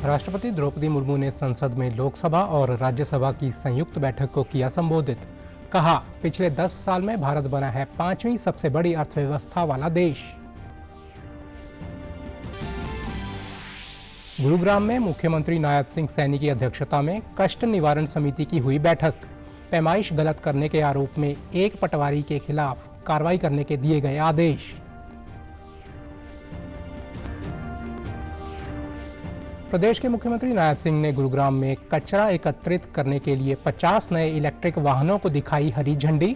राष्ट्रपति द्रौपदी मुर्मू ने संसद में लोकसभा और राज्यसभा की संयुक्त बैठक को किया संबोधित। कहा, पिछले 10 साल में भारत बना है 5वीं सबसे बड़ी अर्थव्यवस्था वाला देश। गुरुग्राम में मुख्यमंत्री नायब सिंह सैनी की अध्यक्षता में कष्ट निवारण समिति की हुई बैठक। पैमाइश गलत करने के आरोप में एक पटवारी के खिलाफ कार्रवाई करने के दिए गए आदेश। प्रदेश के मुख्यमंत्री नायब सिंह ने गुरुग्राम में कचरा एकत्रित करने के लिए 50 नए इलेक्ट्रिक वाहनों को दिखाई हरी झंडी।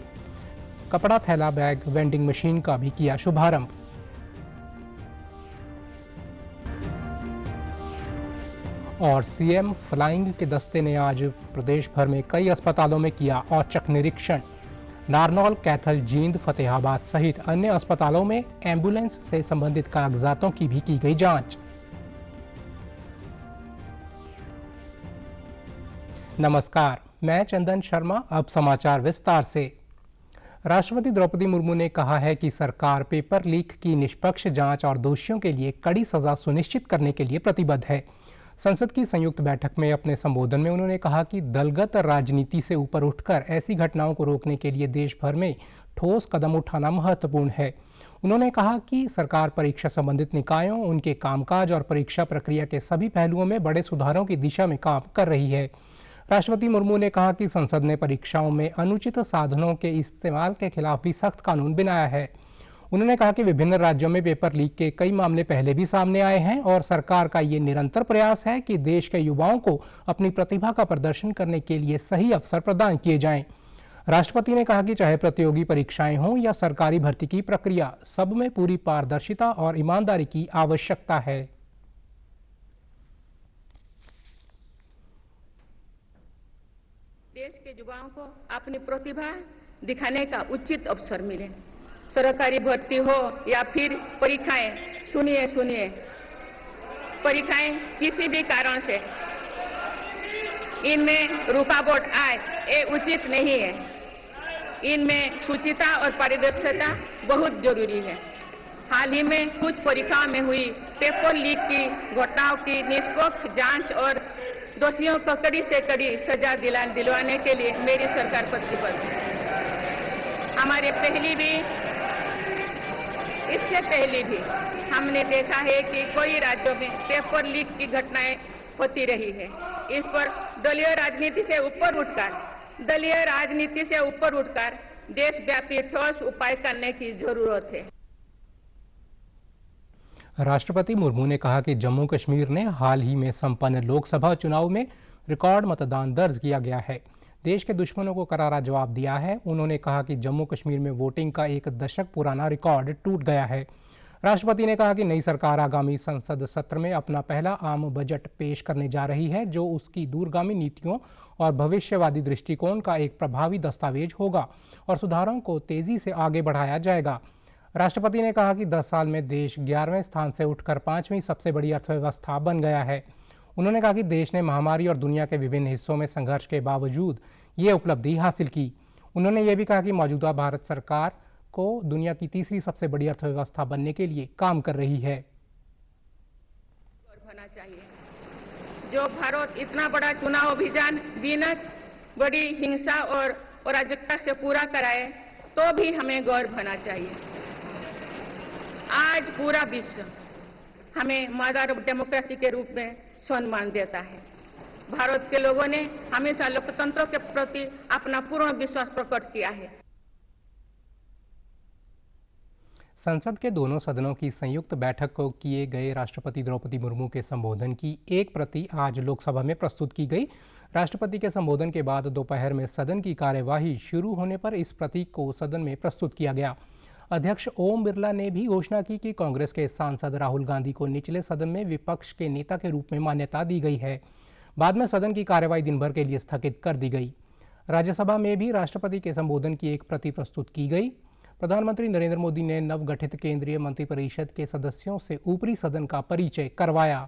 कपड़ा थैला बैग वेंडिंग मशीन का भी किया शुभारंभ। और सीएम फ्लाइंग के दस्ते ने आज प्रदेश भर में कई अस्पतालों में किया औचक निरीक्षण। नारनौल, कैथल, जींद, फतेहाबाद सहित अन्य अस्पतालों में एम्बुलेंस से संबंधित कागजातों की भी की गई जांच। नमस्कार, मैं चंदन शर्मा। अब समाचार विस्तार से। राष्ट्रपति द्रौपदी मुर्मू ने कहा है कि सरकार पेपर लीक की निष्पक्ष जांच और दोषियों के लिए कड़ी सजा सुनिश्चित करने के लिए प्रतिबद्ध है। संसद की संयुक्त बैठक में अपने संबोधन में उन्होंने कहा कि दलगत राजनीति से ऊपर उठकर ऐसी घटनाओं को रोकने के लिए देश भर में ठोस कदम उठाना महत्वपूर्ण है। उन्होंने कहा कि सरकार परीक्षा संबंधित निकायों, उनके कामकाज और परीक्षा प्रक्रिया के सभी पहलुओं में बड़े सुधारों की दिशा में काम कर रही है। राष्ट्रपति मुर्मू ने कहा कि संसद ने परीक्षाओं में अनुचित साधनों के इस्तेमाल के खिलाफ भी सख्त कानून बनाया है। उन्होंने कहा कि विभिन्न राज्यों में पेपर लीक के कई मामले पहले भी सामने आए हैं और सरकार का ये निरंतर प्रयास है कि देश के युवाओं को अपनी प्रतिभा का प्रदर्शन करने के लिए सही अवसर प्रदान किए जाएं। राष्ट्रपति ने कहा कि चाहे प्रतियोगी परीक्षाएं हों या सरकारी भर्ती की प्रक्रिया, सब में पूरी पारदर्शिता और ईमानदारी की आवश्यकता है। देश के युवाओं को अपनी प्रतिभा दिखाने का उचित अवसर मिले। सरकारी भर्ती हो या फिर परीक्षाएं, सुनिए, परीक्षाएं किसी भी कारण से इनमें रुकावट आए, ये उचित नहीं है। इनमें शुचिता और पारदर्शिता बहुत जरूरी है। हाल ही में कुछ परीक्षाओं में हुई पेपर लीक की घटनाओं की निष्पक्ष जांच और दोषियों को कड़ी से कड़ी सजा दिलवाने के लिए मेरी सरकार प्रतिबद्ध है। इससे पहले भी हमने देखा है कि कई राज्यों में पेपर लीक की घटनाएं होती रही है। इस पर दलीय राजनीति से ऊपर उठकर देशव्यापी ठोस उपाय करने की जरूरत है। राष्ट्रपति मुर्मू ने कहा कि जम्मू कश्मीर ने हाल ही में संपन्न लोकसभा चुनाव में रिकॉर्ड मतदान दर्ज किया गया है। देश के दुश्मनों को करारा जवाब दिया है। उन्होंने कहा कि जम्मू कश्मीर में वोटिंग का एक दशक पुराना रिकॉर्ड टूट गया है। राष्ट्रपति ने कहा कि नई सरकार आगामी संसद सत्र में अपना पहला आम बजट पेश करने जा रही है, जो उसकी दूरगामी नीतियों और भविष्यवादी दृष्टिकोण का एक प्रभावी दस्तावेज होगा और सुधारों को तेजी से आगे बढ़ाया जाएगा। राष्ट्रपति ने कहा कि 10 साल में देश 11वें स्थान से उठकर 5वीं सबसे बड़ी अर्थव्यवस्था बन गया है। उन्होंने कहा कि देश ने महामारी और दुनिया के विभिन्न हिस्सों में संघर्ष के बावजूद ये उपलब्धि हासिल की। उन्होंने ये भी कहा कि मौजूदा भारत सरकार को दुनिया की तीसरी सबसे बड़ी अर्थव्यवस्था बनने के लिए काम कर रही है। होना चाहिए। जो भारत इतना बड़ा चुनाव अभियान बिना बड़ी हिंसा और अराजकता से पूरा कराए, तो भी हमें गौरव होना चाहिए। आज पूरा विश्व हमें मदर ऑफ डेमोक्रेसी के रूप में सम्मान देता है। भारत के लोगों ने हमेशा लोकतंत्र के प्रति अपना पूर्ण विश्वास प्रकट किया है। संसद के दोनों सदनों की संयुक्त बैठक को किए गए राष्ट्रपति द्रौपदी मुर्मू के संबोधन की एक प्रति आज लोकसभा में प्रस्तुत की गई। राष्ट्रपति के संबोधन के बाद दोपहर में सदन की कार्यवाही शुरू होने पर इस प्रति को सदन में प्रस्तुत किया गया। अध्यक्ष ओम बिरला ने भी घोषणा की कि कांग्रेस के सांसद राहुल गांधी को निचले सदन में विपक्ष के नेता के रूप में मान्यता दी गई है। बाद में सदन की कार्यवाही दिन भर के लिए स्थगित कर दी गई। राज्यसभा में भी राष्ट्रपति के संबोधन की एक प्रति प्रस्तुत की गई। प्रधानमंत्री नरेंद्र मोदी ने नवगठित केंद्रीय मंत्रिपरिषद के सदस्यों से ऊपरी सदन का परिचय करवाया।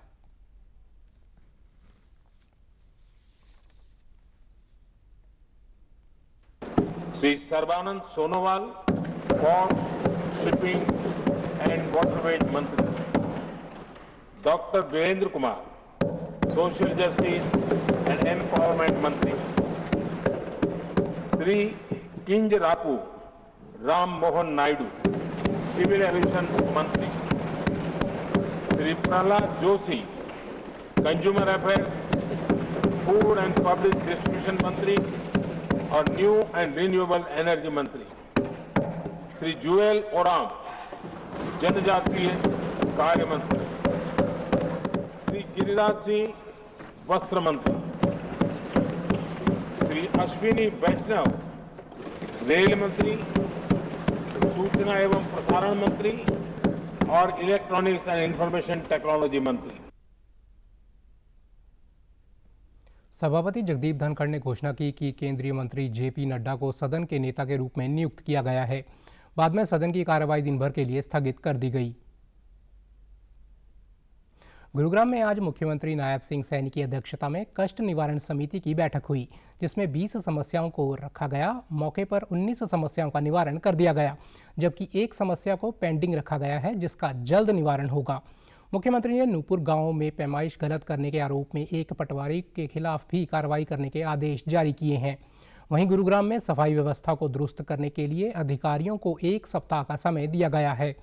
Shri Sarbananda Sonowal, port, shipping and waterways मंत्री, doctor Virendra Kumar, social justice and empowerment मंत्री, श्री किंजरापू राम मोहन नायडू, सिविल एविएशन मंत्री, Shri Pralhad Joshi, consumer affairs, food and public distribution मंत्री और न्यू एंड रिन्यूएबल एनर्जी मंत्री, श्री जुएल ओराम, जनजातीय कार्य मंत्री, श्री गिरिराज सिंह, वस्त्र मंत्री, श्री अश्विनी वैष्णव, रेल मंत्री, सूचना एवं प्रसारण मंत्री और इलेक्ट्रॉनिक्स एंड इंफॉर्मेशन टेक्नोलॉजी मंत्री। सभापति जगदीप धनखड़ ने घोषणा की कि केंद्रीय मंत्री जेपी नड्डा को सदन के नेता के रूप में नियुक्त किया गया है। बाद में सदन की कार्यवाही दिन भर के लिए स्थगित कर दी गई। गुरुग्राम में आज मुख्यमंत्री नायब सिंह सैनी की अध्यक्षता में कष्ट निवारण समिति की बैठक हुई, जिसमें 20 समस्याओं को रखा गया। मौके पर 19 समस्याओं का निवारण कर दिया गया, जबकि एक समस्या को पेंडिंग रखा गया है, जिसका जल्द निवारण होगा। मुख्यमंत्री ने नूपुर गांव में पैमाइश गलत करने के आरोप में एक पटवारी के खिलाफ भी कार्रवाई करने के आदेश जारी किए हैं। वहीं गुरुग्राम में सफाई व्यवस्था को दुरुस्त करने के लिए अधिकारियों को 1 सप्ताह का समय दिया गया है।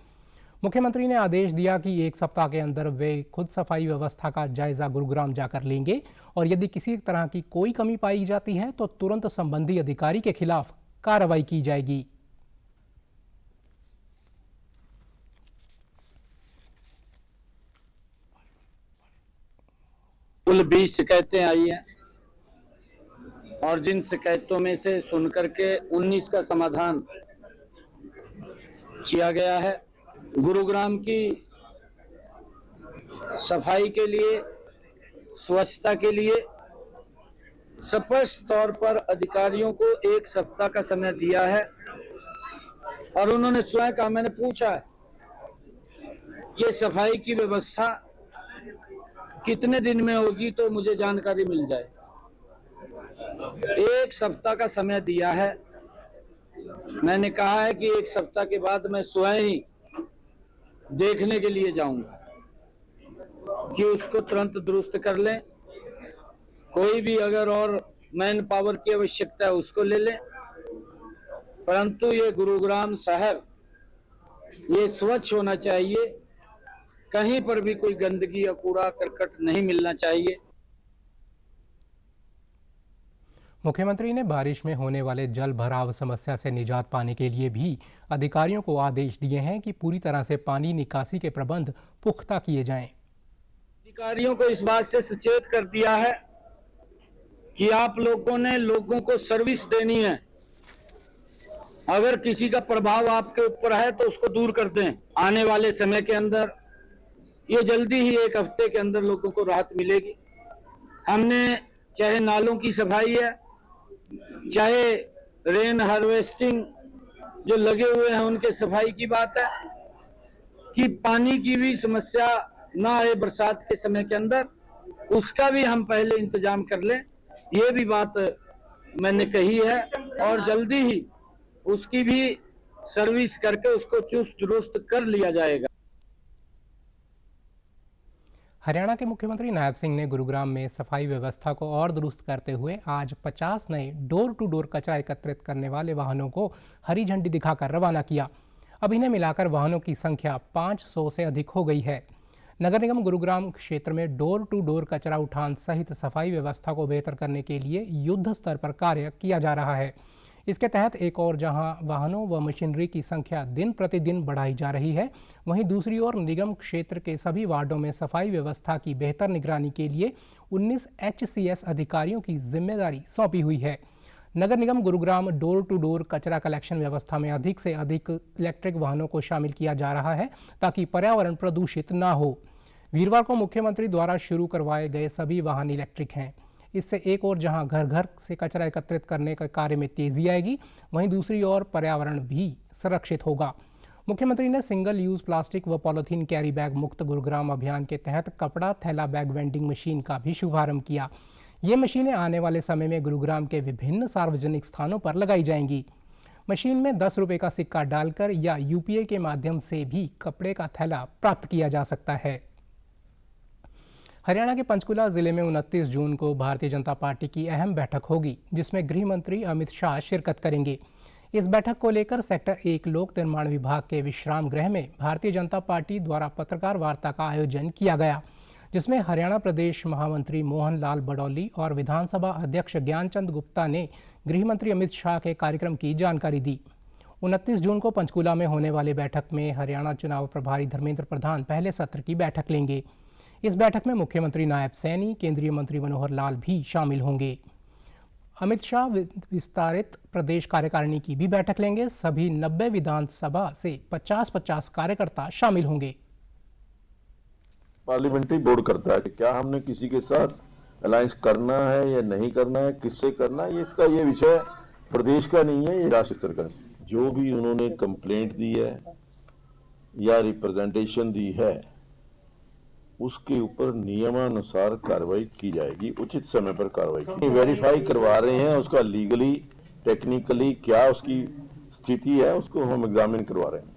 मुख्यमंत्री ने आदेश दिया कि 1 सप्ताह के अंदर वे खुद सफाई व्यवस्था का जायजा गुरुग्राम जाकर लेंगे और यदि किसी तरह की कोई कमी पाई जाती है तो तुरंत संबंधी अधिकारी के खिलाफ कार्रवाई की जाएगी। कुल 20 शिकायतें आई हैं और जिन शिकायतों में से सुनकर के 19 का समाधान किया गया है। गुरुग्राम की सफाई के लिए, स्वच्छता के लिए स्पष्ट तौर पर अधिकारियों को 1 सप्ताह का समय दिया है और उन्होंने स्वयं कहा, मैंने पूछा है ये सफाई की व्यवस्था कितने दिन में होगी तो मुझे जानकारी मिल जाए। 1 सप्ताह का समय दिया है। मैंने कहा है कि 1 सप्ताह के बाद मैं स्वयं ही देखने के लिए जाऊंगा कि उसको तुरंत दुरुस्त कर लें। कोई भी अगर और मैन पावर की आवश्यकता है उसको ले लें, परंतु ये गुरुग्राम शहर ये स्वच्छ होना चाहिए। कहीं पर भी कोई गंदगी या कूड़ा करकट नहीं मिलना चाहिए। मुख्यमंत्री ने बारिश में होने वाले जल भराव समस्या से निजात पाने के लिए भी अधिकारियों को आदेश दिए हैं कि पूरी तरह से पानी निकासी के प्रबंध पुख्ता किए जाएं। अधिकारियों को इस बात से सचेत कर दिया है कि आप लोगों ने लोगों को सर्विस देनी है। अगर किसी का प्रभाव आपके ऊपर है तो उसको दूर कर दें। आने वाले समय के अंदर ये जल्दी ही 1 हफ्ते के अंदर लोगों को राहत मिलेगी। हमने चाहे नालों की सफाई है, चाहे रेन हार्वेस्टिंग जो लगे हुए हैं उनके सफाई की बात है, कि पानी की भी समस्या ना आए बरसात के समय के अंदर, उसका भी हम पहले इंतजाम कर लें। ये भी बात मैंने कही है और जल्दी ही उसकी भी सर्विस करके उसको चुस्त दुरुस्त कर लिया जाएगा। हरियाणा के मुख्यमंत्री नायब सिंह ने गुरुग्राम में सफाई व्यवस्था को और दुरुस्त करते हुए आज 50 नए डोर टू डोर कचरा एकत्रित करने वाले वाहनों को हरी झंडी दिखाकर रवाना किया। अब इन्हें मिलाकर वाहनों की संख्या 500 से अधिक हो गई है। नगर निगम गुरुग्राम क्षेत्र में डोर टू डोर कचरा उठान सहित सफाई व्यवस्था को बेहतर करने के लिए युद्ध स्तर पर कार्य किया जा रहा है। इसके तहत एक और जहां वाहनों व मशीनरी की संख्या दिन प्रतिदिन बढ़ाई जा रही है, वहीं दूसरी ओर निगम क्षेत्र के सभी वार्डों में सफाई व्यवस्था की बेहतर निगरानी के लिए 19 HCS अधिकारियों की जिम्मेदारी सौंपी हुई है। नगर निगम गुरुग्राम डोर टू डोर कचरा कलेक्शन व्यवस्था में अधिक से अधिक इलेक्ट्रिक वाहनों को शामिल किया जा रहा है ताकि पर्यावरण प्रदूषित ना हो। वीरवार को मुख्यमंत्री द्वारा शुरू करवाए गए सभी वाहन इलेक्ट्रिक हैं। इससे एक ओर जहां घर घर से कचरा एकत्रित करने के कार्य में तेजी आएगी, वहीं दूसरी ओर पर्यावरण भी संरक्षित होगा। मुख्यमंत्री ने सिंगल यूज प्लास्टिक व पॉलीथीन कैरी बैग मुक्त गुरुग्राम अभियान के तहत कपड़ा थैला बैग वेंडिंग मशीन का भी शुभारंभ किया। ये मशीनें आने वाले समय में गुरुग्राम के विभिन्न सार्वजनिक स्थानों पर लगाई जाएंगी। मशीन में 10 रुपये का सिक्का डालकर या यूपीआई के माध्यम से भी कपड़े का थैला प्राप्त किया जा सकता है। हरियाणा के पंचकुला जिले में 29 जून को भारतीय जनता पार्टी की अहम बैठक होगी, जिसमें गृह मंत्री अमित शाह शिरकत करेंगे। इस बैठक को लेकर सेक्टर 1 लोक निर्माण विभाग के विश्राम गृह में भारतीय जनता पार्टी द्वारा पत्रकार वार्ता का आयोजन किया गया, जिसमें हरियाणा प्रदेश महामंत्री मोहन लाल बडौली और विधानसभा अध्यक्ष ज्ञानचंद गुप्ता ने गृह मंत्री अमित शाह के कार्यक्रम की जानकारी दी। 29 जून को पंचकुला में होने वाली बैठक में हरियाणा चुनाव प्रभारी धर्मेंद्र प्रधान पहले सत्र की बैठक लेंगे। इस बैठक में मुख्यमंत्री नायब सैनी, केंद्रीय मंत्री मनोहर लाल भी शामिल होंगे। अमित शाह विस्तारित प्रदेश कार्यकारिणी की भी बैठक लेंगे। सभी 90 विधानसभा से 50-50 कार्यकर्ता शामिल होंगे। पार्लियामेंट्री बोर्ड करता है कि क्या हमने किसी के साथ अलायंस करना है या नहीं करना है, किससे करना है। इसका ये विषय प्रदेश का नहीं है, ये राष्ट्रीय स्तर का। जो भी उन्होंने कंप्लेंट दी है या रिप्रेजेंटेशन दी है, उसके ऊपर नियमानुसार कार्रवाई की जाएगी, उचित समय पर कार्रवाई की। वेरीफाई करवा रहे हैं उसका लीगली टेक्निकली क्या उसकी स्थिति है, उसको हम एग्जामिन करवा रहे हैं।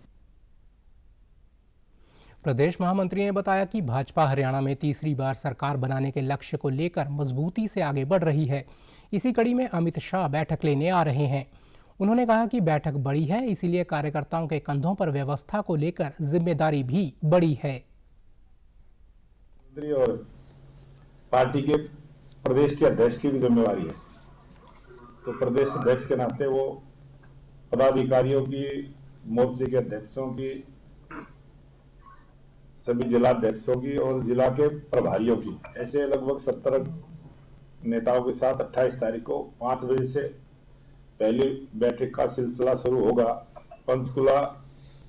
प्रदेश महामंत्री ने बताया कि भाजपा हरियाणा में तीसरी बार सरकार बनाने के लक्ष्य को लेकर मजबूती से आगे बढ़ रही है। इसी कड़ी में अमित शाह बैठक लेने आ रहे हैं। उन्होंने कहा कि बैठक बड़ी है, इसीलिए कार्यकर्ताओं के कंधों पर व्यवस्था को लेकर जिम्मेदारी भी बड़ी है। और पार्टी के प्रदेश के अध्यक्ष की भी जिम्मेवारी है, तो प्रदेश अध्यक्ष के नाते वो पदाधिकारियों की, मोर्चे के अध्यक्षों की, सभी जिला अध्यक्षों की और जिला के प्रभारियों की, ऐसे लगभग 70 नेताओं के साथ 28 तारीख को 5 बजे से पहली बैठक का सिलसिला शुरू होगा। पंचकुला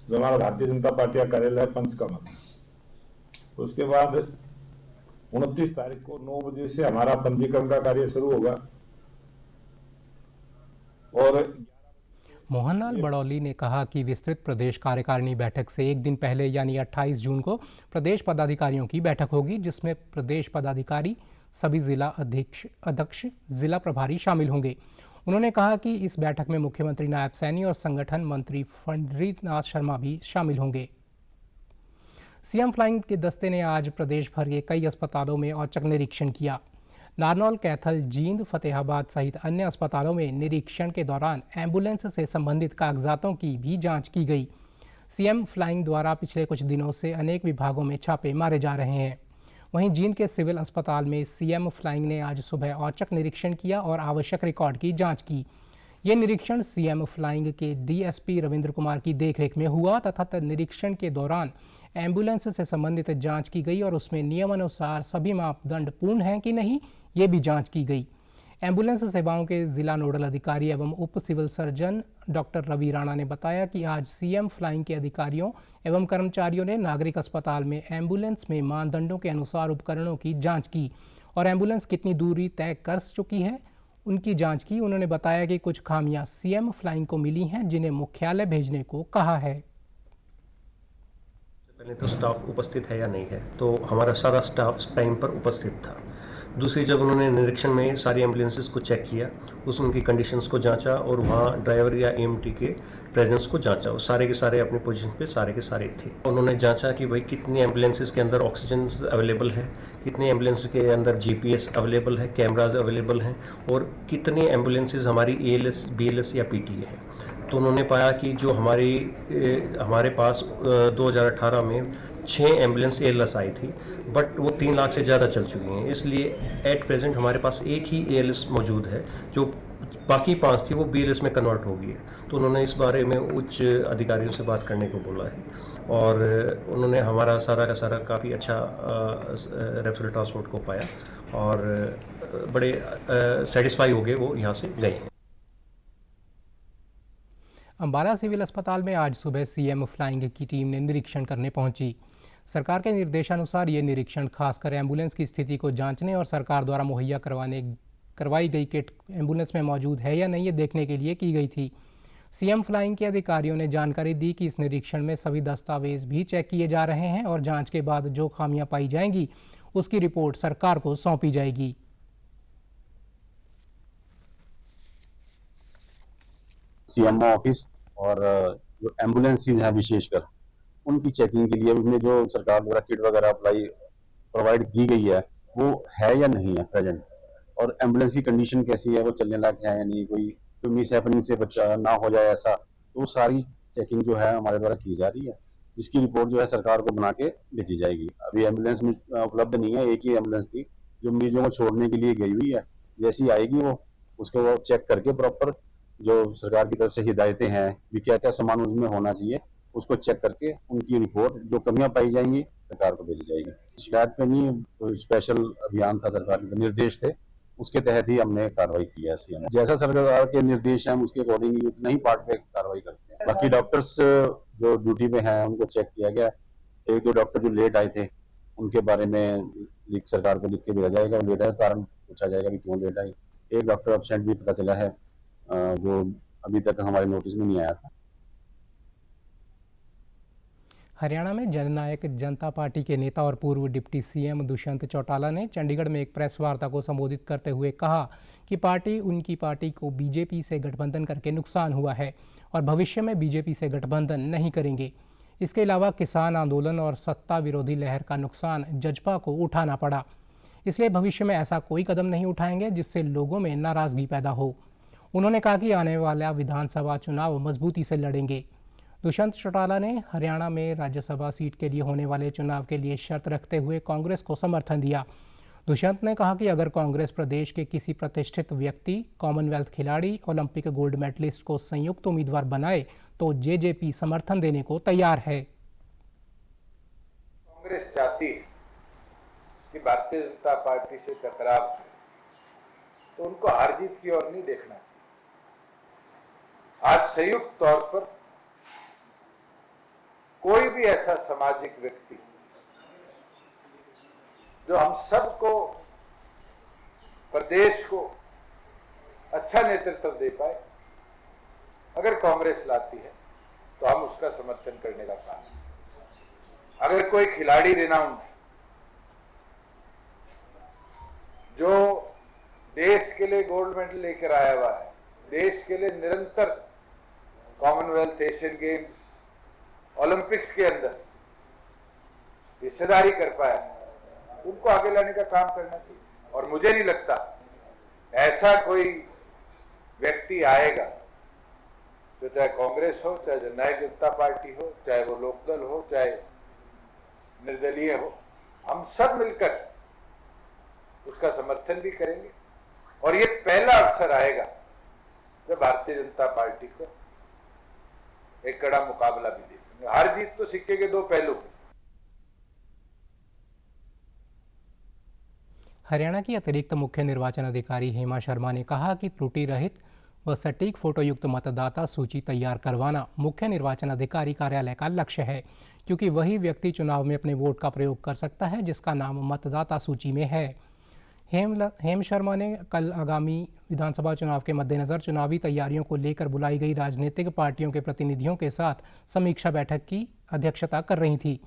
जो हमारा भारतीय जनता पार्टी का कार्यालय है पंचकमल। उसके बाद 29 तारीख को 9 बजे से हमारा पंजीकरण का कार्य शुरू होगा। और मोहनलाल बडौली ने कहा कि विस्तृत प्रदेश कार्यकारिणी बैठक से एक दिन पहले यानी 28 जून को प्रदेश पदाधिकारियों की बैठक होगी, जिसमें प्रदेश पदाधिकारी, सभी जिला अध्यक्ष, जिला प्रभारी शामिल होंगे। उन्होंने कहा कि इस बैठक में मुख्यमंत्री नायब सैनी और संगठन मंत्री फणींद्रनाथ शर्मा भी शामिल होंगे। सीएम फ्लाइंग के दस्ते ने आज प्रदेश भर के कई अस्पतालों में औचक निरीक्षण किया। नारनौल, कैथल, जींद, फतेहाबाद सहित अन्य अस्पतालों में निरीक्षण के दौरान एम्बुलेंस से संबंधित कागजातों की भी जांच की गई। सीएम फ्लाइंग द्वारा पिछले कुछ दिनों से अनेक विभागों में छापे मारे जा रहे हैं। वहीं जींद के सिविल अस्पताल में सीएम फ्लाइंग ने आज सुबह औचक निरीक्षण किया और आवश्यक रिकॉर्ड की जाँच की। ये निरीक्षण सीएम फ्लाइंग के डीएसपी रविंद्र कुमार की देखरेख में हुआ तथा निरीक्षण के दौरान एम्बुलेंस से संबंधित जांच की गई और उसमें नियमानुसार सभी मापदंड पूर्ण हैं कि नहीं, ये भी जांच की गई। एम्बुलेंस सेवाओं के जिला नोडल अधिकारी एवं उप civil surgeon doctor Ravi Rana ने बताया कि आज सीएम फ्लाइंग के अधिकारियों एवं कर्मचारियों ने नागरिक अस्पताल में एम्बुलेंस में मानदंडों के अनुसार उपकरणों की जाँच की और एम्बुलेंस कितनी दूरी तय कर चुकी है उनकी जांच की। उन्होंने बताया कि कुछ खामियां सीएम फ्लाइंग को मिली हैं, जिन्हें मुख्यालय भेजने को कहा है। पहले तो स्टाफ उपस्थित है या नहीं है, तो हमारा सारा स्टाफ टाइम पर उपस्थित था। दूसरी, जब उन्होंने निरीक्षण में सारी एम्बुलेंसेस को चेक किया, उसमें उनकी कंडीशंस को जांचा और वहाँ ड्राइवर या एएमटी के प्रेजेंस को जांचा। वो सारे के सारे अपने पोजीशन पे सारे के सारे थे। उन्होंने जांचा कि भाई कितनी एम्बुलेंसेस के अंदर ऑक्सीजन अवेलेबल है, कितनी एम्बुलेंस के अंदर जीपीएस अवेलेबल है, कैमराज अवेलेबल हैं और कितनी एम्बुलेंसेस हमारी एएलएस, बीएलएस या पीटीए है। तो उन्होंने पाया कि जो हमारे पास 2018 में 6 एम्बुलेंस एएलएस आई थी, बट वो 3 लाख से ज़्यादा चल चुकी हैं। इसलिए एट प्रेजेंट हमारे पास एक ही एएलएस मौजूद है, जो बाकी 5 थी वो बीएलएस में कन्वर्ट हो गई है। तो उन्होंने इस बारे में उच्च अधिकारियों से बात करने को बोला है और उन्होंने हमारा सारा का सारा काफ़ी अच्छा रेफरल ट्रांसपोर्ट को पाया और बड़े सेटिस्फाई हो गए, वो यहाँ से गए हैं। अंबाला सिविल अस्पताल में आज सुबह सीएम फ्लाइंग की टीम ने निरीक्षण करने पहुंची। सरकार के निर्देशानुसार ये निरीक्षण खासकर एम्बुलेंस की स्थिति को जांचने और सरकार द्वारा मुहैया करवाई गई किट एम्बुलेंस में मौजूद है या नहीं ये देखने के लिए की गई थी। सीएम फ्लाइंग के अधिकारियों ने जानकारी दी कि इस निरीक्षण में सभी दस्तावेज भी चेक किए जा रहे हैं और जांच के बाद जो खामियां पाई जाएंगी उसकी रिपोर्ट सरकार को सौंपी जाएगी। सीएमओ ऑफिस और जो एम्बुलेंसेज हैं विशेषकर उनकी चेकिंग के लिए उसमें जो सरकार द्वारा किट वगैरह प्रोवाइड की गई है वो है या नहीं है प्रेजेंट, और एम्बुलेंस की कंडीशन कैसी है, वो चलने लायक है या नहीं, कोई मिस हैपनिंग से बच्चा ना हो जाए ऐसा, तो वो सारी चेकिंग जो है हमारे द्वारा की जा रही है, जिसकी रिपोर्ट जो है सरकार को बना के भेजी जाएगी। अभी एम्बुलेंस में उपलब्ध नहीं है, एक ही एम्बुलेंस थी जो मरीजों को छोड़ने के लिए गई हुई है। जैसी आएगी वो उसको वो चेक करके प्रॉपर जो सरकार की तरफ से हिदायतें हैं भी क्या क्या सामान उसमें होना चाहिए उसको चेक करके उनकी रिपोर्ट जो कमियां पाई जाएंगी सरकार को भेजी जाएगी। शिकायत पे नहीं, कोई स्पेशल अभियान था, सरकार के निर्देश थे, उसके तहत ही हमने कार्रवाई की है। सीएम जैसा सरकार के निर्देश हैं उसके अकॉर्डिंग उतना ही पार्ट पे कार्रवाई करते हैं। बाकी डॉक्टर्स जो ड्यूटी पे हैं उनको चेक किया गया। एक दो डॉक्टर जो लेट आए थे उनके बारे में सरकार को लिख के भेजा जाएगा, लेट आए कारण पूछा जाएगा कि क्यों लेट आई। एक डॉक्टर एब्सेंट भी पता चला है जो अभी तक हमारे नोटिस में नहीं आया था। हरियाणा में जननायक जनता पार्टी के नेता और पूर्व डिप्टी सीएम दुष्यंत चौटाला ने चंडीगढ़ में एक प्रेस वार्ता को संबोधित करते हुए कहा कि उनकी पार्टी को बीजेपी से गठबंधन करके नुकसान हुआ है और भविष्य में बीजेपी से गठबंधन नहीं करेंगे। इसके अलावा किसान आंदोलन और सत्ता विरोधी लहर का नुकसान जजपा को उठाना पड़ा, इसलिए भविष्य में ऐसा कोई कदम नहीं उठाएंगे जिससे लोगों में नाराजगी पैदा हो। उन्होंने कहा कि आने वाला विधानसभा चुनाव मजबूती से लड़ेंगे। दुष्यंत चौटाला ने हरियाणा में राज्यसभा सीट के लिए होने वाले चुनाव के लिए शर्त रखते हुए कांग्रेस को समर्थन दिया। दुष्यंत ने कहा कि अगर कांग्रेस प्रदेश के किसी प्रतिष्ठित व्यक्ति, कॉमनवेल्थ खिलाड़ी, ओलंपिक गोल्ड मेडलिस्ट को संयुक्त उम्मीदवार बनाए तो जेजेपी समर्थन देने को तैयार है। कांग्रेस चाहती है कि भारतीय जनता पार्टी से टकराव तो उनको हार जीत की ओर नहीं देखना चाहिए। आज संयुक्त तौर पर कोई भी ऐसा सामाजिक व्यक्ति जो हम सबको, प्रदेश को अच्छा नेतृत्व दे पाए, अगर कांग्रेस लाती है तो हम उसका समर्थन करने का काम। अगर कोई खिलाड़ी रिनाउंड जो देश के लिए गोल्ड मेडल लेकर आया हुआ है, देश के लिए निरंतर कॉमनवेल्थ, एशियन गेम्स, ओलंपिक्स के अंदर हिस्सेदारी कर पाया, उनको आगे लाने का काम करना चाहिए। और मुझे नहीं लगता ऐसा कोई व्यक्ति आएगा तो चाहे कांग्रेस हो, चाहे जननायक जनता पार्टी हो, चाहे वो लोकदल हो, चाहे निर्दलीय हो, हम सब मिलकर उसका समर्थन भी करेंगे। और ये पहला अवसर आएगा जब भारतीय जनता पार्टी को एक कड़ा मुकाबला भी देखेंगे। हार जीत तो सिक्के के दो पहलू। हरियाणा की अतिरिक्त मुख्य निर्वाचन अधिकारी हेमा शर्मा ने कहा कि त्रुटि रहित व सटीक फोटोयुक्त मतदाता सूची तैयार करवाना मुख्य निर्वाचन अधिकारी कार्यालय का लक्ष्य है, क्योंकि वही व्यक्ति चुनाव में अपने वोट का प्रयोग कर सकता है जिसका नाम मतदाता सूची में है। हेम शर्मा ने कल आगामी विधानसभा चुनाव के मद्देनज़र चुनावी तैयारियों को लेकर बुलाई गई राजनीतिक पार्टियों के प्रतिनिधियों के साथ समीक्षा बैठक की अध्यक्षता कर रही थी।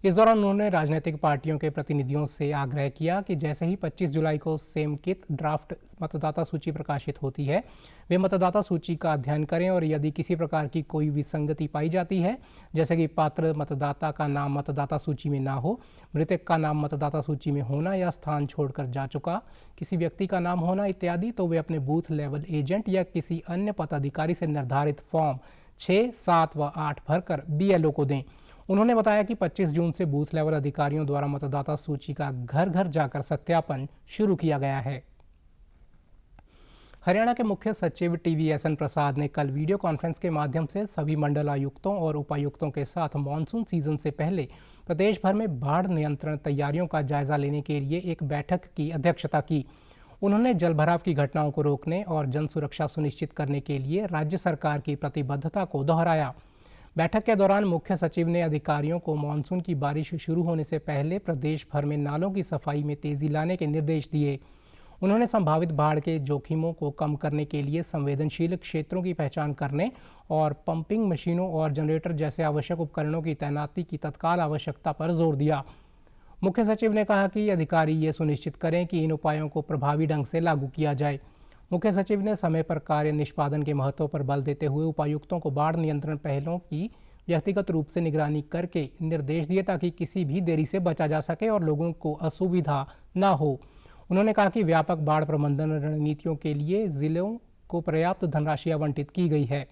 इस दौरान उन्होंने राजनीतिक पार्टियों के प्रतिनिधियों से आग्रह किया कि जैसे ही 25 जुलाई को समेकित ड्राफ्ट मतदाता सूची प्रकाशित होती है, वे मतदाता सूची का अध्ययन करें और यदि किसी प्रकार की कोई विसंगति पाई जाती है, जैसे कि पात्र मतदाता का नाम मतदाता सूची में ना हो, मृतक का नाम मतदाता सूची में होना या स्थान छोड़कर जा चुका किसी व्यक्ति का नाम होना इत्यादि, तो वे अपने बूथ लेवल एजेंट या किसी अन्य पदाधिकारी से निर्धारित फॉर्म 6, 7 व 8 भरकर BLO को दें। उन्होंने बताया कि 25 जून से बूथ लेवल अधिकारियों द्वारा मतदाता सूची का घर घर जाकर सत्यापन शुरू किया गया है। हरियाणा के मुख्य सचिव TVSN प्रसाद ने कल वीडियो कॉन्फ्रेंस के माध्यम से सभी मंडल आयुक्तों और उपायुक्तों के साथ मानसून सीजन से पहले प्रदेश भर में बाढ़ नियंत्रण तैयारियों का जायजा लेने के लिए एक बैठक की अध्यक्षता की। उन्होंने जलभराव की घटनाओं को रोकने और जन सुरक्षा सुनिश्चित करने के लिए राज्य सरकार की प्रतिबद्धता को दोहराया। बैठक के दौरान मुख्य सचिव ने अधिकारियों को मानसून की बारिश शुरू होने से पहले प्रदेश भर में नालों की सफाई में तेजी लाने के निर्देश दिए। उन्होंने संभावित बाढ़ के जोखिमों को कम करने के लिए संवेदनशील क्षेत्रों की पहचान करने और पंपिंग मशीनों और जनरेटर जैसे आवश्यक उपकरणों की तैनाती की तत्काल आवश्यकता पर जोर दिया। मुख्य सचिव ने कहा कि अधिकारी ये सुनिश्चित करें कि इन उपायों को प्रभावी ढंग से लागू किया जाए। मुख्य सचिव ने समय पर कार्य निष्पादन के महत्व पर बल देते हुए उपायुक्तों को बाढ़ नियंत्रण पहलों की व्यक्तिगत रूप से निगरानी करके निर्देश दिए ताकि किसी भी देरी से बचा जा सके और लोगों को असुविधा न हो। उन्होंने कहा कि व्यापक बाढ़ प्रबंधन रणनीतियों के लिए जिलों को पर्याप्त धनराशि आवंटित की गई है।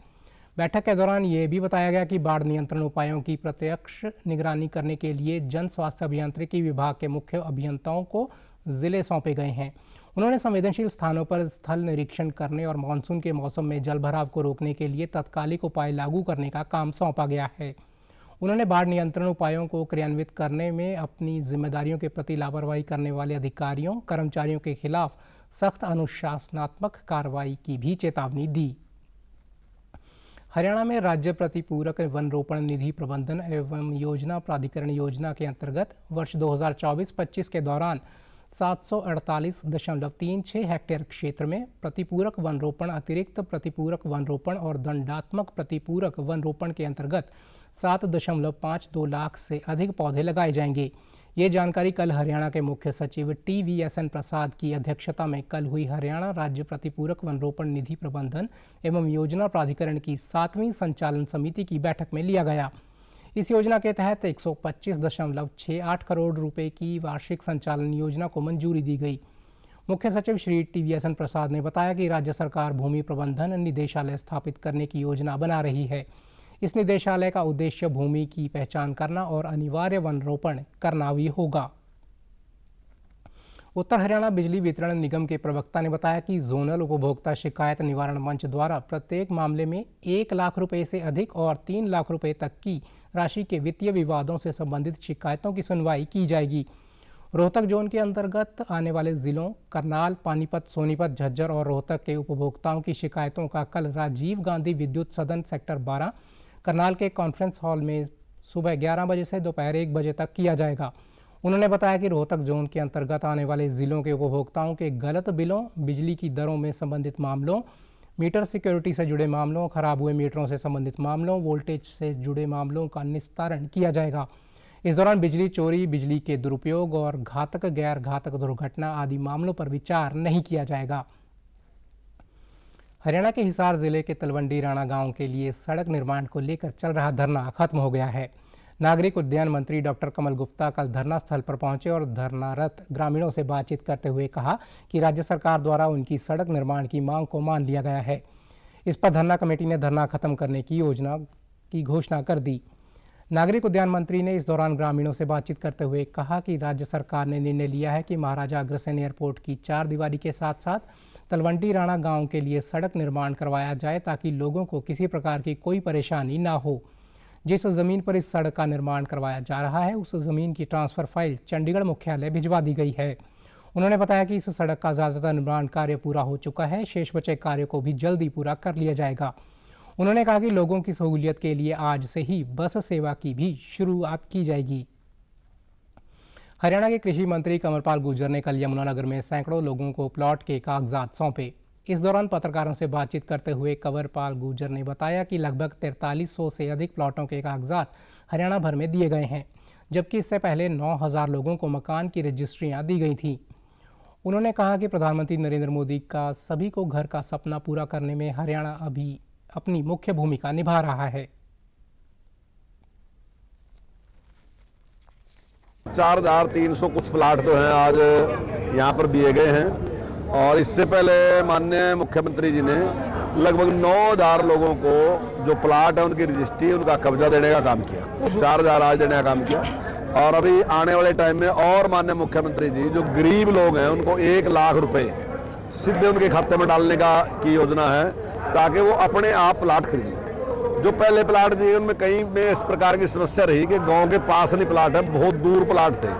बैठक के दौरान ये भी बताया गया कि बाढ़ नियंत्रण उपायों की प्रत्यक्ष निगरानी करने के लिए जन स्वास्थ्य अभियांत्रिकी विभाग के मुख्य अभियंताओं को जिले सौंपे गए हैं। उन्होंने संवेदनशील स्थानों पर स्थल निरीक्षण करने और मानसून के मौसम में जलभराव को रोकने के लिए तत्कालिक उपाय लागू करने का काम सौंपा गया है। उन्होंने बाढ़ नियंत्रण उपायों को क्रियान्वित करने में अपनी जिम्मेदारियों के प्रति लापरवाही करने वाले अधिकारियों कर्मचारियों के खिलाफ सख्त अनुशासनात्मक कार्रवाई की भी चेतावनी दी। हरियाणा में राज्य प्रतिपूरक वन रोपण निधि प्रबंधन एवं योजना प्राधिकरण योजना के अंतर्गत वर्ष 2024-25 के दौरान 748.36 हेक्टेयर क्षेत्र में प्रतिपूरक वन रोपण, अतिरिक्त प्रतिपूरक वन रोपण और दंडात्मक प्रतिपूरक वन रोपण के अंतर्गत 7.52 लाख से अधिक पौधे लगाए जाएंगे। ये जानकारी कल हरियाणा के मुख्य सचिव TVSN प्रसाद की अध्यक्षता में कल हुई हरियाणा राज्य प्रतिपूरक वन रोपण निधि प्रबंधन एवं योजना प्राधिकरण की 7वीं संचालन समिति की बैठक में लिया गया। इस योजना के तहत 125.68 करोड़ रुपए की वार्षिक संचालन योजना को मंजूरी दी गई। मुख्य सचिव श्री TVSN प्रसाद ने बताया कि राज्य सरकार भूमि प्रबंधन निदेशालय स्थापित करने की योजना बना रही है। इस निदेशालय का उद्देश्य भूमि की पहचान करना और अनिवार्य वन रोपण करना भी होगा। उत्तर हरियाणा बिजली वितरण निगम के प्रवक्ता ने बताया कि जोनल उपभोक्ता शिकायत निवारण मंच द्वारा प्रत्येक मामले में 1 लाख रुपए से अधिक और 3 लाख रुपए तक की राशि के वित्तीय विवादों से संबंधित शिकायतों की सुनवाई की जाएगी। रोहतक जोन के अंतर्गत आने वाले जिलों करनाल, पानीपत, सोनीपत, झज्जर और रोहतक के उपभोक्ताओं की शिकायतों का कल राजीव गांधी विद्युत सदन सेक्टर 12 करनाल के कॉन्फ्रेंस हॉल में सुबह 11 बजे से दोपहर 1 बजे तक किया जाएगा। उन्होंने बताया कि रोहतक जोन के अंतर्गत आने वाले जिलों के उपभोक्ताओं के गलत बिलों, बिजली की दरों में संबंधित मामलों, मीटर सिक्योरिटी से जुड़े मामलों, खराब हुए मीटरों से संबंधित मामलों, वोल्टेज से जुड़े मामलों का निस्तारण किया जाएगा। इस दौरान बिजली चोरी, बिजली के दुरुपयोग और घातक गैर घातक दुर्घटना आदि मामलों पर विचार नहीं किया जाएगा। हरियाणा के हिसार जिले के तलवंडी राणा गांव के लिए सड़क निर्माण को लेकर चल रहा धरना खत्म हो गया है। नागरिक उड्डयन मंत्री डॉक्टर कमल गुप्ता कल धरना स्थल पर पहुंचे और धरनारत ग्रामीणों से बातचीत करते हुए कहा कि राज्य सरकार द्वारा उनकी सड़क निर्माण की मांग को मान लिया गया है। इस पर धरना कमेटी ने धरना खत्म करने की योजना की घोषणा कर दी। नागरिक उड्डयन मंत्री ने इस दौरान ग्रामीणों से बातचीत करते हुए कहा कि राज्य सरकार ने निर्णय लिया है कि महाराजा अग्रसेन एयरपोर्ट की 4 दीवारी के साथ साथ तलवंडी राणा गांव के लिए सड़क निर्माण करवाया जाए ताकि लोगों को किसी प्रकार की कोई परेशानी ना हो। जिस जमीन पर इस सड़क का निर्माण करवाया जा रहा है उस जमीन की ट्रांसफर फाइल चंडीगढ़ मुख्यालय भिजवा दी गई है। उन्होंने बताया कि इस सड़क का ज़्यादातर निर्माण कार्य पूरा हो चुका है, शेष बचे कार्य को भी जल्दी पूरा कर लिया जाएगा। उन्होंने कहा कि लोगों की सहूलियत के लिए आज से ही बस सेवा की भी शुरुआत की जाएगी। हरियाणा के कृषि मंत्री कंवरपाल गुर्जर ने कल यमुनानगर में सैकड़ों लोगों को प्लॉट के कागजात सौंपे। इस दौरान पत्रकारों से बातचीत करते हुए कंवरपाल गुर्जर ने बताया कि लगभग 4300 से अधिक प्लॉटों के कागजात हरियाणा भर में दिए गए हैं, जबकि इससे पहले 9000 लोगों को मकान की रजिस्ट्रियां दी गई थीं। उन्होंने कहा कि प्रधानमंत्री नरेंद्र मोदी का सभी को घर का सपना पूरा करने में हरियाणा अभी अपनी मुख्य भूमिका निभा रहा है। 4300 कुछ प्लाट तो हैं आज यहाँ पर दिए गए हैं और इससे पहले माननीय मुख्यमंत्री जी ने लगभग 9000 लोगों को जो प्लाट है उनकी रजिस्ट्री, उनका कब्जा देने का काम किया, 4000 आज देने का काम किया। और अभी आने वाले टाइम में और माननीय मुख्यमंत्री जी जो गरीब लोग हैं उनको 1 लाख रुपए सीधे उनके खाते में डालने की योजना है ताकि वो अपने आप प्लाट खरीद लें। जो पहले प्लाट दिए उनमें कहीं में इस प्रकार की समस्या रही कि गांव के पास नहीं प्लाट है, बहुत दूर प्लाट थे,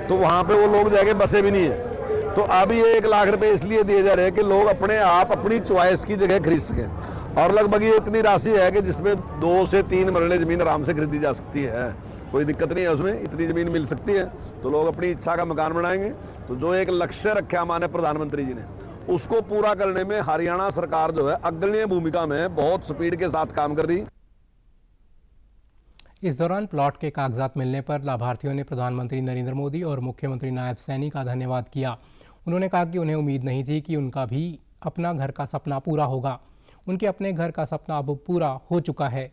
तो वहाँ पे वो लोग जाके बसे भी नहीं है। तो अभी 1 लाख रुपए इसलिए दिए जा रहे हैं कि लोग अपने आप अपनी चॉइस की जगह खरीद सकें। और लगभग ये इतनी राशि है कि जिसमें 2 से 3 मरले ज़मीन आराम से खरीदी जा सकती है, कोई दिक्कत नहीं है उसमें, इतनी ज़मीन मिल सकती है। तो लोग अपनी इच्छा का मकान बनाएंगे। तो जो एक लक्ष्य रखा माननीय प्रधानमंत्री जी ने, उसको पूरा करने में हरियाणा सरकार जो है अग्रणीय भूमिका में बहुत स्पीड के साथ काम कर रही। इस दौरान प्लॉट के कागजात मिलने पर लाभार्थियों ने प्रधानमंत्री नरेंद्र मोदी और मुख्यमंत्री नायब सैनी का धन्यवाद किया। उन्होंने कहा कि उन्हें उम्मीद नहीं थी कि उनका भी अपना घर का सपना पूरा होगा। उनके अपने घर का सपना अब पूरा हो चुका है।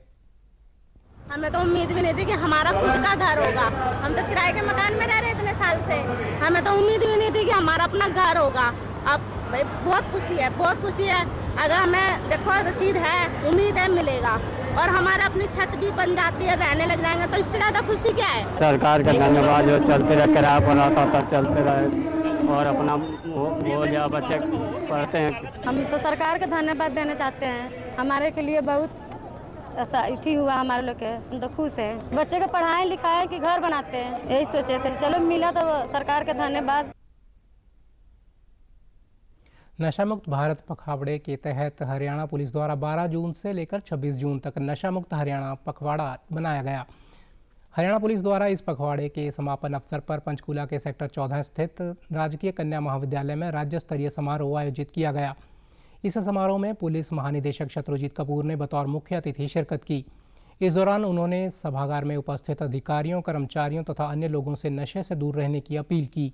हमें तो उम्मीद भी नहीं थी कि हमारा खुद का घर होगा। हम तो किराए के मकान में रह रहे इतने साल से, हमें तो उम्मीद भी नहीं थी कि हमारा अपना घर होगा। अब भाई बहुत खुशी है, बहुत खुशी है। अगर हमें देखो रसीद है, उम्मीद है मिलेगा, और हमारा अपनी छत भी बन जाती है, रहने लग जाएंगे, तो इससे ज़्यादा खुशी क्या है। सरकार का धन्यवाद, जो चलते रहे, किराया पर आता था चलते रहे और अपना वो या बच्चे पढ़ते हैं। हम तो सरकार का धन्यवाद देना चाहते हैं। हमारे के लिए बहुत ऐसा इति हुआ हमारे लोग के, हम तो खुश हैं। बच्चे को पढ़ाएं लिखाएं कि घर बनाते हैं, यही सोचे थे। चलो मिला तो सरकार का धन्यवाद। नशा मुक्त भारत पखवाड़े के तहत हरियाणा पुलिस द्वारा 12 जून से लेकर 26 जून तक नशा मुक्त हरियाणा पखवाड़ा बनाया गया। हरियाणा पुलिस द्वारा इस पखवाड़े के समापन अवसर पर पंचकूला के सेक्टर 14 स्थित राजकीय कन्या महाविद्यालय में राज्य स्तरीय समारोह आयोजित किया गया। इस समारोह में पुलिस महानिदेशक शत्रुजीत कपूर ने बतौर मुख्य अतिथि शिरकत की। इस दौरान उन्होंने सभागार में उपस्थित अधिकारियों, कर्मचारियों तथा अन्य लोगों से नशे से दूर रहने की अपील की।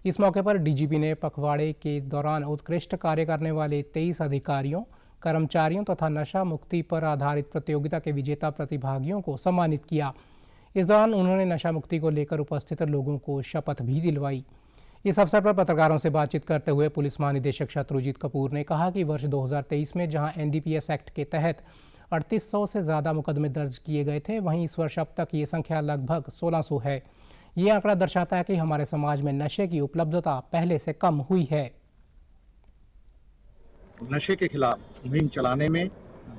इस मौके पर डीजीपी ने पखवाड़े के दौरान उत्कृष्ट कार्य करने वाले 23 अधिकारियों, कर्मचारियों तथा नशा मुक्ति पर आधारित प्रतियोगिता के विजेता प्रतिभागियों को सम्मानित किया। इस दौरान उन्होंने नशा मुक्ति को लेकर उपस्थित लोगों को शपथ भी दिलवाई। इस अवसर पर पत्रकारों से बातचीत करते हुए पुलिस महानिदेशक शत्रुजीत कपूर ने कहा कि वर्ष 2023 में जहां एनडीपीएस एक्ट के तहत 3800 से ज़्यादा मुकदमे दर्ज किए गए थे, वहीं इस वर्ष अब तक ये संख्या लगभग 1600 है। ये आंकड़ा दर्शाता है कि हमारे समाज में नशे की उपलब्धता पहले से कम हुई है। नशे के खिलाफ मुहिम चलाने में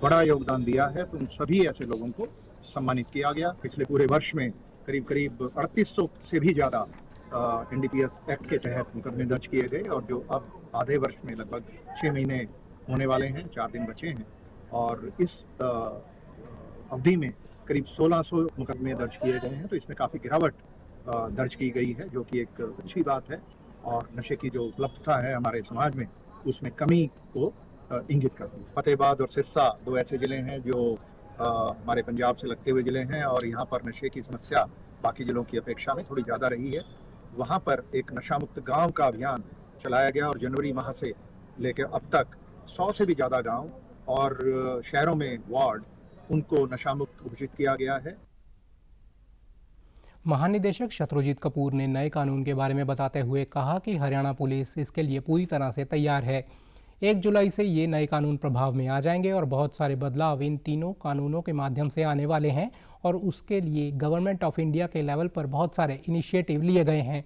बड़ा योगदान दिया है, तो उन सभी ऐसे लोगों को सम्मानित किया गया। पिछले पूरे वर्ष में करीब 3800 से भी ज़्यादा एनडीपीएस एक्ट के तहत मुकदमे दर्ज किए गए, और जो अब आधे वर्ष में लगभग 6 महीने होने वाले हैं, 4 दिन बचे हैं, और इस अवधि में करीब 1600 मुकदमे दर्ज किए गए हैं। तो इसमें काफ़ी गिरावट दर्ज की गई है, जो कि एक अच्छी बात है, और नशे की जो उपलब्धता है हमारे समाज में उसमें कमी को इंगित करती है। फतेहाबाद और सिरसा 2 ऐसे ज़िले हैं जो हमारे पंजाब से लगते हुए ज़िले हैं, और यहाँ पर नशे की समस्या बाकी ज़िलों की अपेक्षा में थोड़ी ज़्यादा रही है। वहाँ पर एक नशा मुक्त गाँव का अभियान चलाया गया, और जनवरी माह से लेकर अब तक 100 से भी ज़्यादा गाँव और शहरों में वार्ड, उनको नशा मुक्त घोषित किया गया है। महानिदेशक शत्रुजीत कपूर ने नए कानून के बारे में बताते हुए कहा कि हरियाणा पुलिस इसके लिए पूरी तरह से तैयार है। 1 जुलाई से ये नए कानून प्रभाव में आ जाएंगे और बहुत सारे बदलाव इन तीनों कानूनों के माध्यम से आने वाले हैं, और उसके लिए गवर्नमेंट ऑफ इंडिया के लेवल पर बहुत सारे इनिशिएटिव लिए गए हैं।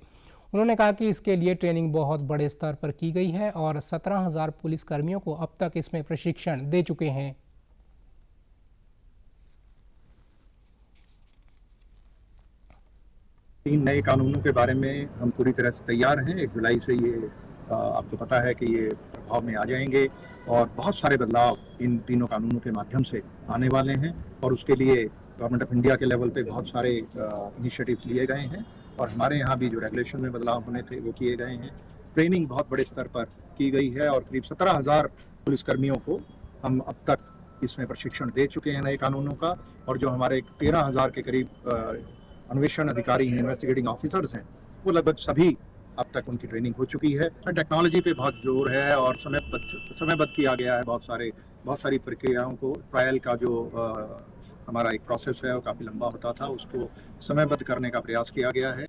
उन्होंने कहा कि इसके लिए ट्रेनिंग बहुत बड़े स्तर पर की गई है और 17,000 पुलिसकर्मियों को अब तक इसमें प्रशिक्षण दे चुके हैं। तीन नए कानूनों के बारे में हम पूरी तरह से तैयार हैं। 1 जुलाई से ये आपको पता है कि ये प्रभाव में आ जाएंगे, और बहुत सारे बदलाव इन तीनों कानूनों के माध्यम से आने वाले हैं, और उसके लिए गवर्नमेंट ऑफ इंडिया के लेवल पे बहुत सारे इनिशिएटिव्स लिए गए हैं, और हमारे यहाँ भी जो रेगुलेशन में बदलाव होने थे वो किए गए हैं। ट्रेनिंग बहुत बड़े स्तर पर की गई है, और करीब 17,000 पुलिसकर्मियों को हम अब तक इसमें प्रशिक्षण दे चुके हैं नए कानूनों का, और जो हमारे 13,000 के करीब अन्वेषण अधिकारी हैं, इन्वेस्टिगेटिंग ऑफिसर्स हैं, वो लगभग सभी अब तक उनकी ट्रेनिंग हो चुकी है। टेक्नोलॉजी पे बहुत जोर है, और समयबद्ध किया गया है बहुत सारी प्रक्रियाओं को। ट्रायल का जो हमारा एक प्रोसेस है वो काफ़ी लंबा होता था, उसको समयबद्ध करने का प्रयास किया गया है।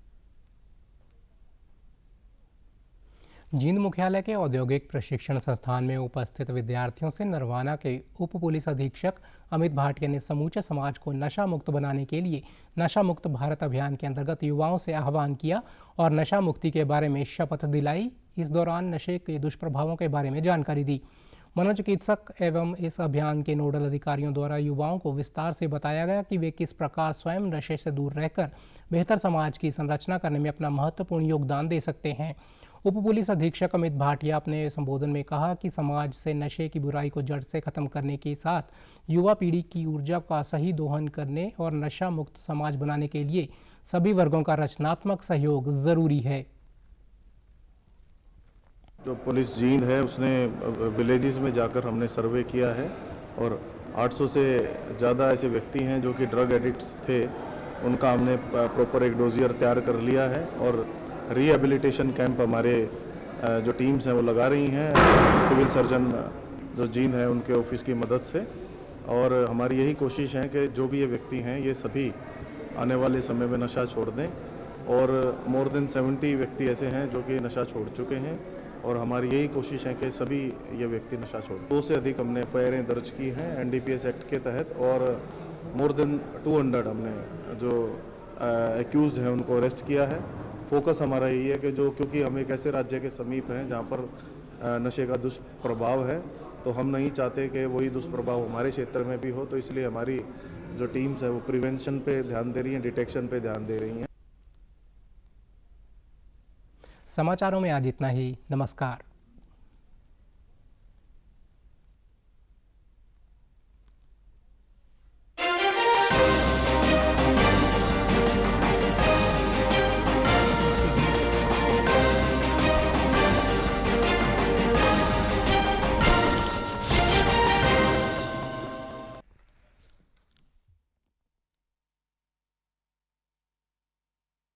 जींद मुख्यालय के औद्योगिक प्रशिक्षण संस्थान में उपस्थित विद्यार्थियों से नरवाना के उप पुलिस अधीक्षक अमित भाटिया ने समूचे समाज को नशा मुक्त बनाने के लिए नशा मुक्त भारत अभियान के अंतर्गत युवाओं से आह्वान किया और नशा मुक्ति के बारे में शपथ दिलाई। इस दौरान नशे के दुष्प्रभावों के बारे में जानकारी दी। मनोचिकित्सक एवं इस अभियान के नोडल अधिकारियों द्वारा युवाओं को विस्तार से बताया गया कि वे किस प्रकार स्वयं नशे से दूर रहकर बेहतर समाज की संरचना करने में अपना महत्वपूर्ण योगदान दे सकते हैं। उप पुलिस अधीक्षक अमित भाटिया अपने संबोधन में कहा कि समाज से नशे की बुराई को जड़ से खत्म करने के साथ युवा पीढ़ी की ऊर्जा का सही दोहन करने और नशा मुक्त समाज बनाने के लिए सभी वर्गों का रचनात्मक सहयोग जरूरी है। जो पुलिस जींद है उसने विलेजेस में जाकर हमने सर्वे किया है और 800 से ज़्यादा ऐसे व्यक्ति हैं जो कि ड्रग एडिक्ट्स थे, उनका हमने प्रॉपर एक डोजियर तैयार कर लिया है और रिहेबिलिटेशन कैंप हमारे जो टीम्स हैं वो लगा रही हैं सिविल सर्जन जो जींद है उनके ऑफिस की मदद से। और हमारी यही कोशिश है कि जो भी ये व्यक्ति हैं ये सभी आने वाले समय में नशा छोड़ दें और मोर देन 70 व्यक्ति ऐसे हैं जो कि नशा छोड़ चुके हैं और हमारी यही कोशिश है कि सभी ये व्यक्ति नशा छोड़। 2 से अधिक हमने एफआईआरें दर्ज की हैं एनडीपीएस एक्ट के तहत और मोर देन 200 हमने जो एक्यूज्ड हैं उनको अरेस्ट किया है। फोकस हमारा यही है कि जो क्योंकि हम एक ऐसे राज्य के समीप हैं जहाँ पर नशे का दुष्प्रभाव है, तो हम नहीं चाहते कि वही दुष्प्रभाव हमारे क्षेत्र में भी हो, तो इसलिए हमारी जो टीम्स हैं वो प्रिवेंशन पे ध्यान दे रही हैं, डिटेक्शन पे ध्यान दे रही हैं। समाचारों में आज इतना ही। नमस्कार।